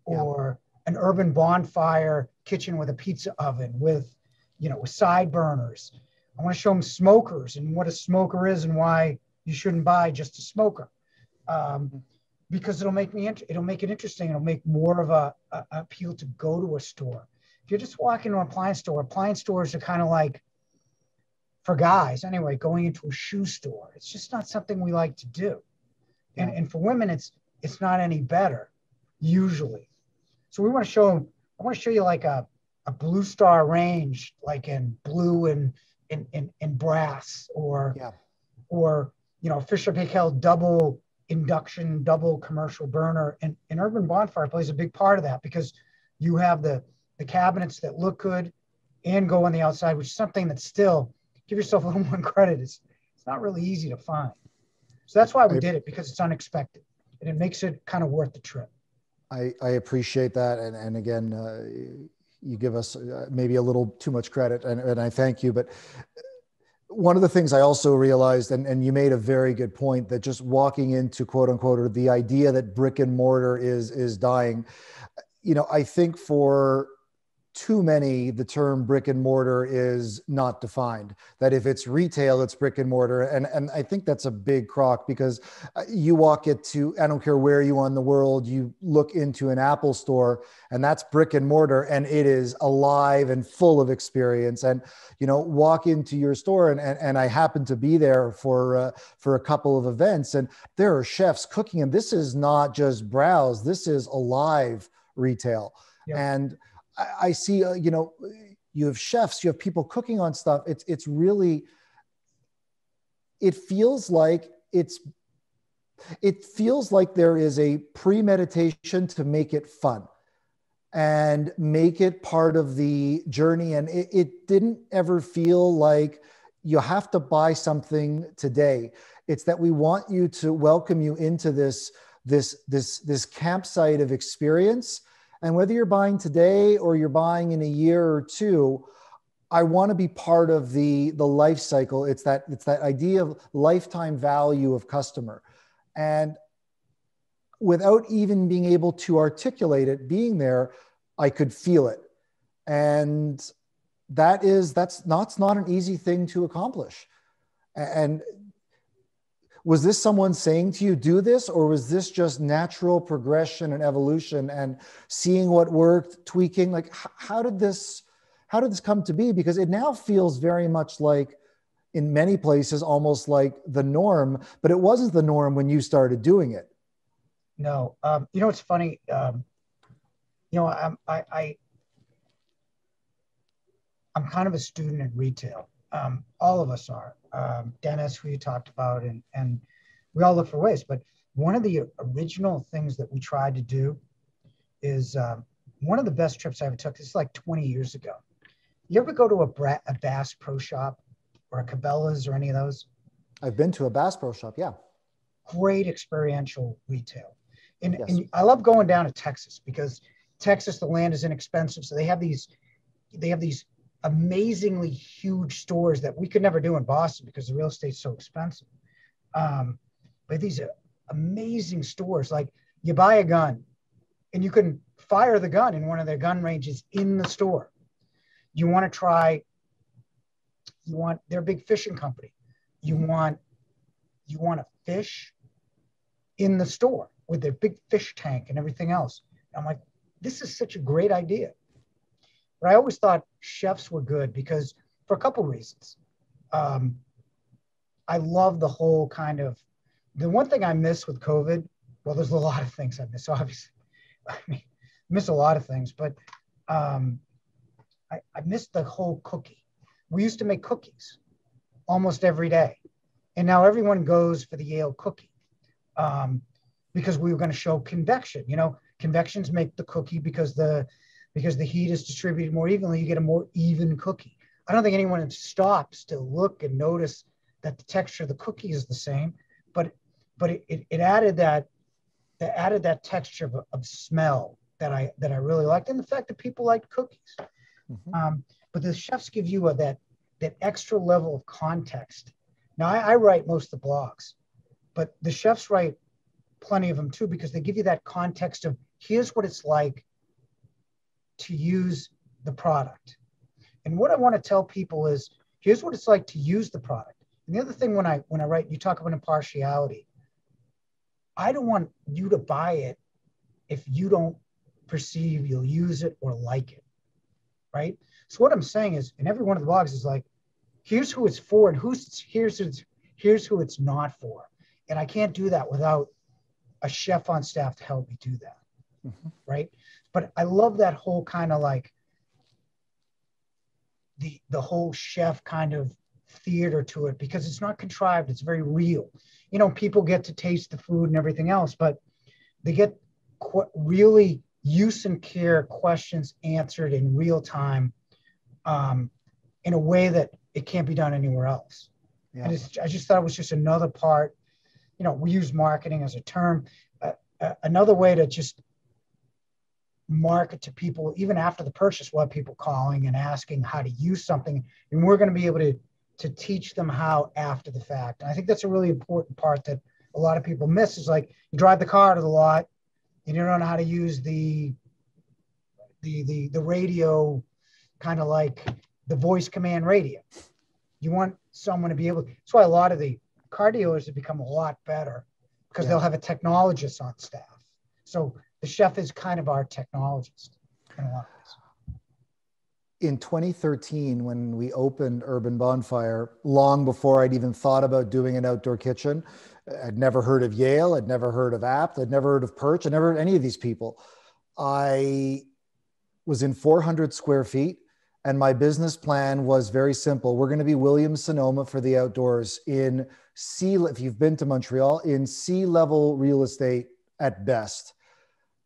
or an urban bonfire kitchen with a pizza oven with side burners. I want to show them smokers and what a smoker is and why you shouldn't buy just a smoker. Because it'll make it interesting. It'll make more of a appeal to go to a store. If you're just walking to an appliance store, appliance stores are kind of like, for guys anyway, going into a shoe store, it's just not something we like to do. And for women, it's not any better usually. So I want to show you like a Blue Star range, like in blue and in brass, or Fisher Paykel double induction, double commercial burner. And Urban Bonfire plays a big part of that, because you have the cabinets that look good and go on the outside, which is something that, still, give yourself a little more credit, it's not really easy to find. So that's why we did it, because it's unexpected and it makes it kind of worth the trip. I appreciate that. And again, you give us maybe a little too much credit, and I thank you. But one of the things I also realized, and you made a very good point, that just walking into, quote unquote, or the idea that brick and mortar is dying. I think for too many, the term brick and mortar is not defined, that if it's retail, it's brick and mortar. And I think that's a big crock, because you walk into, I don't care where you are in the world, you look into an Apple store and that's brick and mortar, and it is alive and full of experience. And, walk into your store, and I happen to be there for a couple of events, and there are chefs cooking, and this is not just browse, this is alive retail. Yep. And I see, you have chefs, you have people cooking on stuff. It's really, it feels like there is a premeditation to make it fun and make it part of the journey. And it didn't ever feel like you have to buy something today. It's that we want you to welcome you into this campsite of experience. And whether you're buying today or you're buying in a year or two, I want to be part of the life cycle. It's that idea of lifetime value of customer. And without even being able to articulate it, being there, I could feel it. And that's not an easy thing to accomplish. And was this someone saying to you, do this, or was this just natural progression and evolution and seeing what worked, tweaking? Like, how did this come to be? Because it now feels very much like, in many places, almost like the norm, but it wasn't the norm when you started doing it. No, it's funny. I'm kind of a student in retail. All of us are. Dennis, who you talked about, and we all look for ways. But one of the original things that we tried to do is one of the best trips I ever took. This is like 20 years ago. You ever go to a Bass Pro Shop or a Cabela's or any of those? I've been to a Bass Pro Shop, yeah. Great experiential retail. Yes. And I love going down to Texas, because Texas, the land is inexpensive. So they have these amazingly huge stores that we could never do in Boston because the real estate's so expensive. But these are amazing stores. Like, you buy a gun and you can fire the gun in one of their gun ranges in the store. They're a big fishing company. You want to fish in the store with their big fish tank and everything else. I'm like, this is such a great idea. But I always thought chefs were good because, for a couple reasons. I love the whole kind of, the one thing I miss with COVID, well, there's a lot of things I miss, obviously. I miss a lot of things, but I miss the whole cookie. We used to make cookies almost every day. And now everyone goes for the Yale cookie because we were going to show convection. Convections make the cookie because the heat is distributed more evenly, you get a more even cookie. I don't think anyone stops to look and notice that the texture of the cookie is the same, but it added that texture of smell that I really liked, and the fact that people liked cookies. Mm-hmm. But the chefs give you that extra level of context. Now I write most of the blogs, but the chefs write plenty of them too, because they give you that context of, here's what it's like to use the product. And what I want to tell people is, here's what it's like to use the product. And the other thing, when I write, you talk about impartiality. I don't want you to buy it if you don't perceive you'll use it or like it, right? So what I'm saying is, in every one of the blogs is like, here's who it's for, and here's who it's not for. And I can't do that without a chef on staff to help me do that. Mm-hmm. Right. But I love that whole kind of like the whole chef kind of theater to it, because it's not contrived. It's very real. You know, people get to taste the food and everything else, but they get really use and care questions answered in real time, in a way that it can't be done anywhere else. Yeah. And I just thought it was just another part. You know, we use marketing as a term, another way to just market to people. Even after the purchase, we'll have people calling and asking how to use something, and we're going to be able to teach them how after the fact. And I think that's a really important part that a lot of people miss, is like, you drive the car to the lot and you don't know how to use the radio, kind of like the voice command radio. You want someone to be able, that's why a lot of the car dealers have become a lot better, because they'll have a technologist on staff. So the chef is kind of our technologist in a lot of ways. In 2013, when we opened Urban Bonfire, long before I'd even thought about doing an outdoor kitchen, I'd never heard of Yale, I'd never heard of Apt, I'd never heard of Perch, I'd never heard of any of these people. I was in 400 square feet, and my business plan was very simple. We're going to be Williams-Sonoma for the outdoors in if you've been to Montreal, in sea-level real estate at best.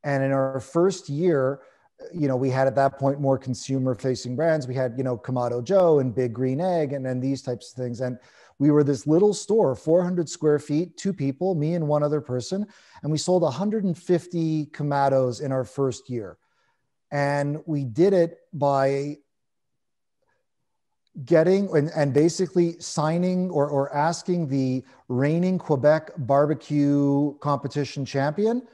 And in our first year, you know, we had at that point more consumer-facing brands. We had, you know, Kamado Joe and Big Green Egg and these types of things. And we were this little store, 400 square feet, 2 people, me and one other person. And we sold 150 Kamados in our first year. And we did it by getting and basically signing or asking the reigning Quebec barbecue competition champion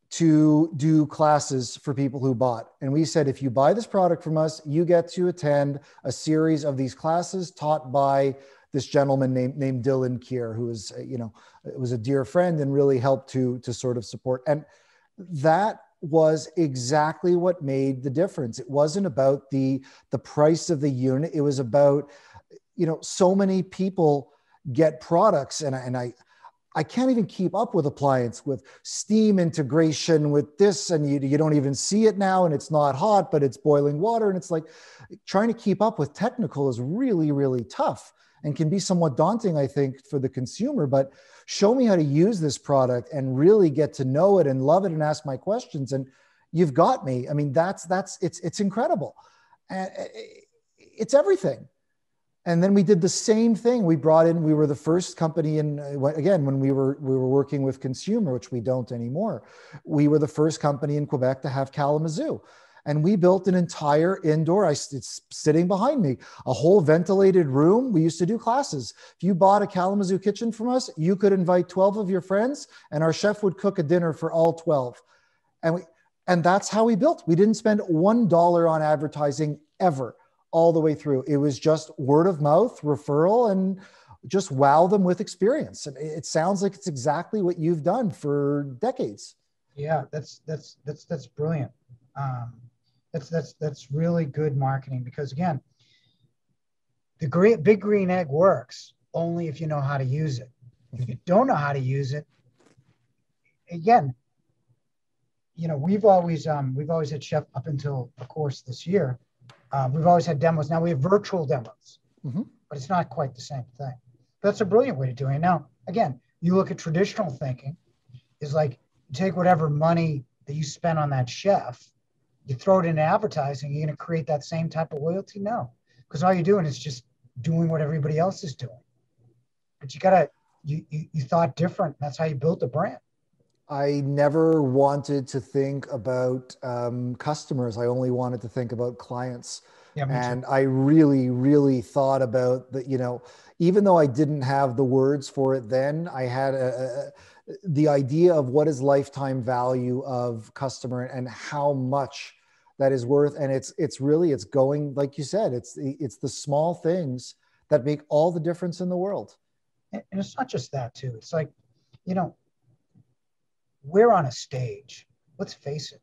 to do classes for people who bought. And we said, if you buy this product from us, you get to attend a series of these classes taught by this gentleman named Dylan Kier, who is, you know, was a dear friend and really helped to sort of support. And that was exactly what made the difference. It wasn't about the price of the unit. It was about, you know, so many people get products, and I can't even keep up with appliance, with steam integration, with this, and you don't even see it now, and it's not hot, but it's boiling water. And it's like, trying to keep up with technical is really, really tough and can be somewhat daunting, I think, for the consumer. But show me how to use this product and really get to know it and love it and ask my questions, and you've got me. I mean, it's incredible. And it's everything. And then we did the same thing. We were the first company when we were working with consumer, which we don't anymore. We were the first company in Quebec to have Kalamazoo. And we built an entire indoor, it's sitting behind me, a whole ventilated room. We used to do classes. If you bought a Kalamazoo kitchen from us, you could invite 12 of your friends, and our chef would cook a dinner for all 12. And that's how we built. We didn't spend $1 on advertising ever, all the way through. It was just word of mouth, referral, and just wow them with experience. And it sounds like it's exactly what you've done for decades. Yeah, that's brilliant. That's really good marketing, because again, the Big Green Egg works only if you know how to use it. If you don't know how to use it, again, you know, we've always had chef up until, of course, this year. We've always had demos. Now we have virtual demos, but it's not quite the same thing. That's a brilliant way to do it. Now, again, you look at traditional thinking, is like, you take whatever money that you spend on that chef, you throw it into advertising, you're going to create that same type of loyalty? No, because all you're doing is just doing what everybody else is doing. But you thought different. That's how you built a brand. I never wanted to think about customers. I only wanted to think about clients. Yeah, and I really, really thought about that, you know, even though I didn't have the words for it then, I had the idea of what is lifetime value of customer and how much that is worth. And it's going, like you said, it's the small things that make all the difference in the world. And it's not just that too. It's like, you know, we're on a stage. Let's face it.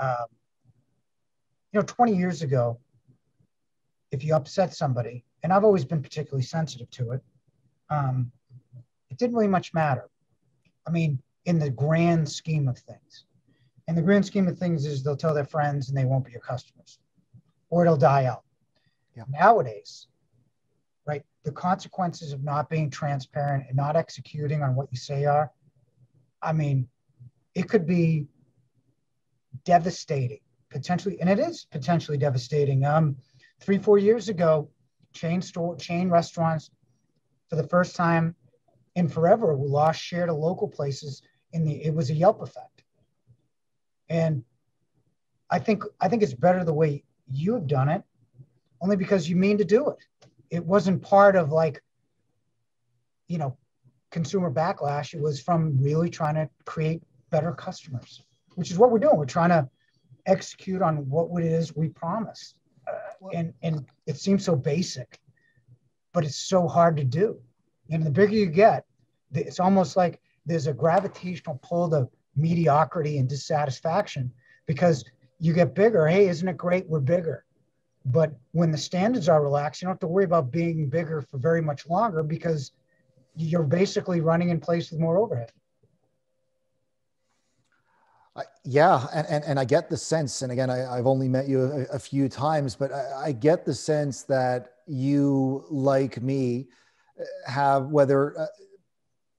You know, 20 years ago, if you upset somebody, and I've always been particularly sensitive to it, it didn't really much matter. I mean, in the grand scheme of things. And the grand scheme of things is they'll tell their friends and they won't be your customers, or it'll die out. Yeah. Nowadays, right, the consequences of not being transparent and not executing on what you say are, I mean, it could be devastating, potentially, and it is potentially devastating. 3-4 years ago, chain restaurants, for the first time in forever, we lost share to local places. It was a Yelp effect. And I think it's better the way you have done it, only because you mean to do it. It wasn't part of consumer backlash. It was from really trying to create better customers, which is what we're doing. We're trying to execute on what it is we promised. And it seems so basic, but it's so hard to do. And the bigger you get, it's almost like there's a gravitational pull to mediocrity and dissatisfaction, because you get bigger. Hey, isn't it great? We're bigger. But when the standards are relaxed, you don't have to worry about being bigger for very much longer, because you're basically running in place with more overhead. Yeah, and I get the sense, and again, I've only met you a few times, but I get the sense that you, like me, have, whether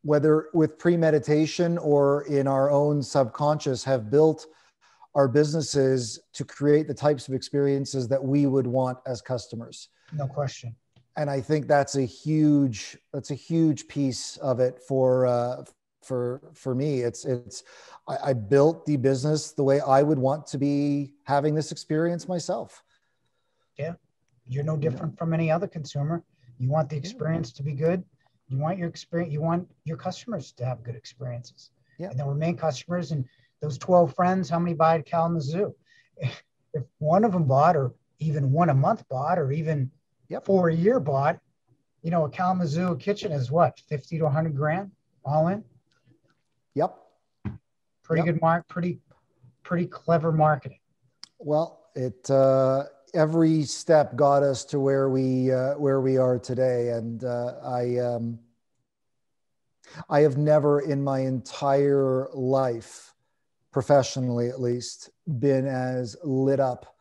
with premeditation or in our own subconscious, have built our businesses to create the types of experiences that we would want as customers. No question. And I think that's a huge piece of it for me. I built the business the way I would want to be having this experience myself. Yeah. You're no different from any other consumer. You want the experience to be good. You want your experience. You want your customers to have good experiences. Yeah. And then remain customers. And those 12 friends, how many buy at Kalamazoo? If one of them bought, or even one a month bought, or even for a year bought, a Kalamazoo kitchen is what, 50 to 100 grand all in? Yep. Pretty good pretty clever marketing. Well, every step got us to where we are today. And I have never in my entire life, professionally at least, been as lit up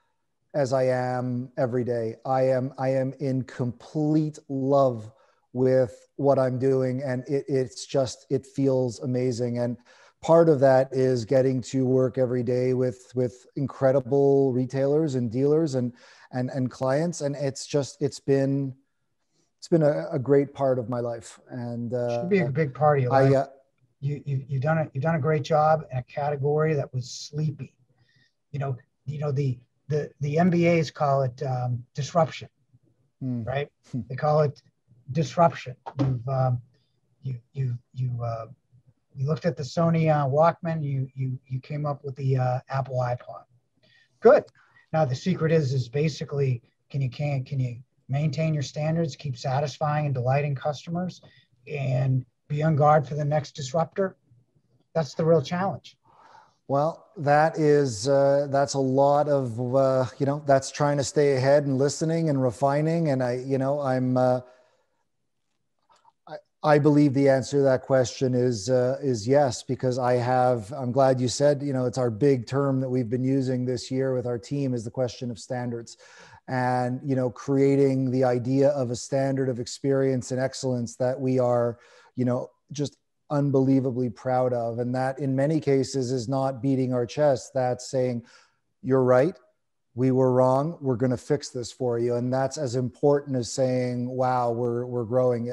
as I am every day. I am in complete love with what I'm doing, and it feels amazing. And part of that is getting to work every day with incredible retailers and dealers and clients. And it's been a great part of my life. And should be a big part of your life. You've done a great job in a category that was sleepy. The MBAs call it disruption, right? They call it disruption. You looked at the Sony Walkman. You came up with the Apple iPod. Good. Now the secret is basically, can you maintain your standards, keep satisfying and delighting customers, and be on guard for the next disruptor? That's the real challenge. Well, that's a lot of that's trying to stay ahead and listening and refining. And I believe the answer to that question is yes, because I'm glad you said, it's our big term that we've been using this year with our team, is the question of standards, and, creating the idea of a standard of experience and excellence that we are, just unbelievably proud of. And that in many cases is not beating our chest. That's saying, you're right, we were wrong, we're going to fix this for you. And that's as important as saying, wow, we're growing.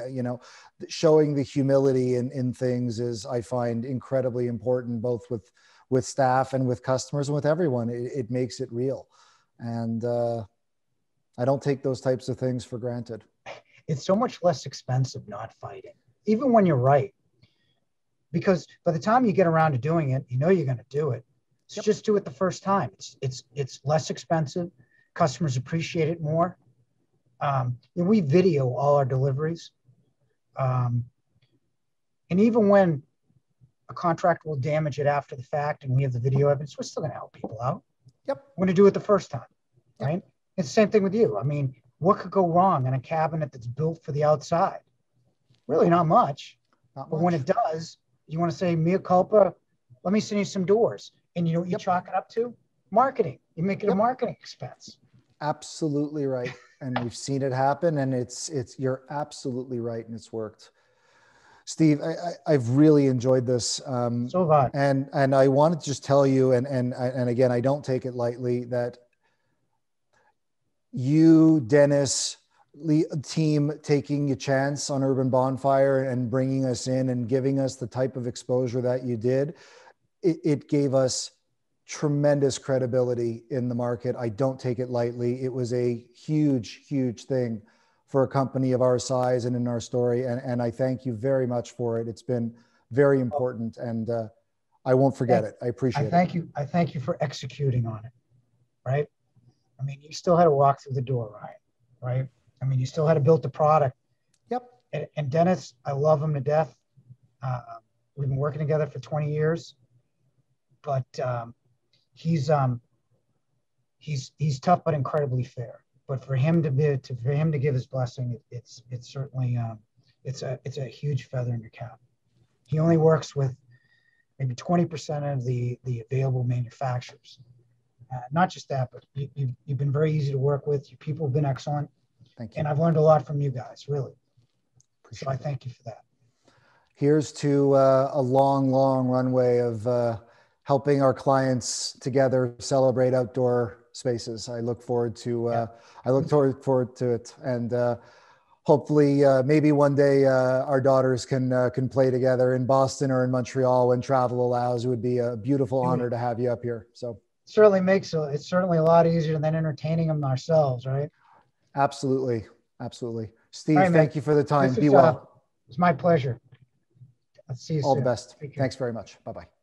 Showing the humility in things is, I find, incredibly important, both with staff and with customers and with everyone. It makes it real. And I don't take those types of things for granted. It's so much less expensive not fighting, even when you're right. Because by the time you get around to doing it, you're going to do it. So just do it the first time. It's less expensive. Customers appreciate it more. We video all our deliveries. And even when a contractor will damage it after the fact and we have the video evidence, we're still going to help people out. Yep. We're going to do it the first time, right? It's the same thing with you. I mean, what could go wrong in a cabinet that's built for the outside? Really not much. But when it does, you want to say, mea culpa, let me send you some doors. And you know what you chalk it up to? Marketing. You make it a marketing expense. Absolutely right. And we've seen it happen, and you're absolutely right. And it's worked. Steve, I've really enjoyed this. So have I. And I want to just tell you, and again, I don't take it lightly, that you, Dennis, team taking a chance on Urban Bonfire and bringing us in and giving us the type of exposure that you did, it gave us tremendous credibility in the market. I don't take it lightly. It was a huge, huge thing for a company of our size and in our story. And I thank you very much for it. It's been very important, and I won't forget it. I appreciate it. I thank you for executing on it, right? I mean, you still had to walk through the door, Ryan, right? I mean, you still had to build the product. Yep. And Dennis, I love him to death. We've been working together for 20 years, but he's tough but incredibly fair. But for him to give his blessing, it's certainly it's a huge feather in your cap. He only works with maybe 20% of the available manufacturers. Not just that, but you've been very easy to work with. Your people have been excellent. Thank you. And I've learned a lot from you guys, really. So I thank you for that. Here's to a long, long runway of helping our clients together celebrate outdoor spaces. I look forward to it, and hopefully maybe one day our daughters can play together in Boston or in Montreal when travel allows. It would be a beautiful honor to have you up here. So certainly it's certainly a lot easier than entertaining them ourselves, right? Absolutely. Steve, right, thank you for the time. Be well. It's my pleasure. Let's see you soon. All the best. Thanks very much. Bye-bye.